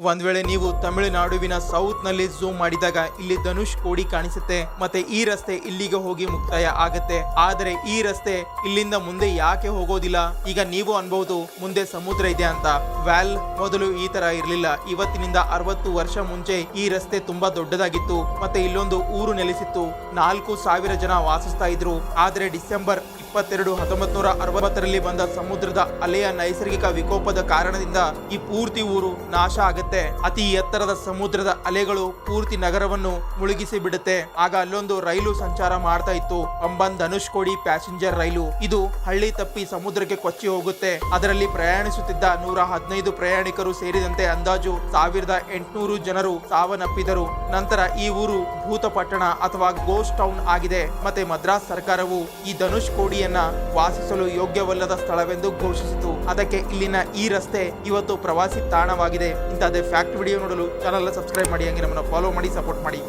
ಒಂದ್ ವೇಳೆ ನೀವು ತಮಿಳುನಾಡುವಿನ ಸೌತ್ ನಲ್ಲಿ ಝೂಮ್ ಮಾಡಿದಾಗ ಇಲ್ಲಿ ಧನುಷ್ ಕೋಡಿ ಕಾಣಿಸುತ್ತೆ. ಮತ್ತೆ ಈ ರಸ್ತೆ ಇಲ್ಲಿಗೆ ಹೋಗಿ ಮುಕ್ತಾಯ ಆಗತ್ತೆ. ಆದರೆ ಈ ರಸ್ತೆ ಇಲ್ಲಿಂದ ಮುಂದೆ ಯಾಕೆ ಹೋಗೋದಿಲ್ಲ? ಈಗ ನೀವು ಅನ್ಬಹುದು ಮುಂದೆ ಸಮುದ್ರ ಇದೆ ಅಂತ. ಮೊದಲು ಈ ತರ ಇರ್ಲಿಲ್ಲ. ಇವತ್ತಿನಿಂದ 60 ವರ್ಷ ಮುಂಚೆ ಈ ರಸ್ತೆ ತುಂಬಾ ದೊಡ್ಡದಾಗಿತ್ತು. ಮತ್ತೆ ಇಲ್ಲೊಂದು ಊರು ನೆಲೆಸಿತ್ತು. 4,000 ಜನ ವಾಸಿಸ್ತಾ ಇದ್ರು. ಆದ್ರೆ ಡಿಸೆಂಬರ್ 22, 1960ರಲ್ಲಿ ಬಂದ ಸಮುದ್ರದ ಅಲೆಯ ನೈಸರ್ಗಿಕ ವಿಕೋಪದ ಕಾರಣದಿಂದ ಈ ಪೂರ್ತಿ ಊರು ನಾಶ ಆಗುತ್ತೆ. ಅತಿ ಎತ್ತರದ ಸಮುದ್ರದ ಅಲೆಗಳು ಪೂರ್ತಿ ನಗರವನ್ನು ಮುಳುಗಿಸಿ ಬಿಡುತ್ತೆ. ಆಗ ಅಲ್ಲೊಂದು ರೈಲು ಸಂಚಾರ ಮಾಡ್ತಾ ಇತ್ತು, ಪಂಬನ್ ಧನುಷ್ಕೋಡಿ ಪ್ಯಾಸೆಂಜರ್ ರೈಲು. ಇದು ಹಳ್ಳಿ ತಪ್ಪಿ ಸಮುದ್ರಕ್ಕೆ ಕೊಚ್ಚಿ ಹೋಗುತ್ತೆ. ಅದರಲ್ಲಿ ಪ್ರಯಾಣಿಸುತ್ತಿದ್ದ 115 ಪ್ರಯಾಣಿಕರು ಸೇರಿದಂತೆ ಅಂದಾಜು 1800 ಜನರು ಸಾವನ್ನಪ್ಪಿದರು. ನಂತರ ಈ ಊರು ಭೂತ ಪಟ್ಟಣ ಅಥವಾ ಗೋಸ್ಟ್ ಟೌನ್ ಆಗಿದೆ. ಮತ್ತೆ ಮದ್ರಾಸ್ ಸರ್ಕಾರವು ಈ ಧನುಷ್ ಕೋಡಿಯನ್ನ ವಾಸಿಸಲು ಯೋಗ್ಯವಲ್ಲದ ಸ್ಥಳವೆಂದು ಘೋಷಿಸಿತು. ಅದಕ್ಕೆ ಇಲ್ಲಿನ ಈ ರಸ್ತೆ ಇವತ್ತು ಪ್ರವಾಸಿ ತಾಣವಾಗಿದೆ. ಇಂತಹದೇ ಫ್ಯಾಕ್ಟ್ ವಿಡಿಯೋ ನೋಡಲು ಚಾನಲ್ ಸಬ್ಸ್ಕ್ರೈಬ್ ಮಾಡಿ, ಹಂಗೆ ನಮ್ಮನ್ನು ಫಾಲೋ ಮಾಡಿ, ಸಪೋರ್ಟ್ ಮಾಡಿ.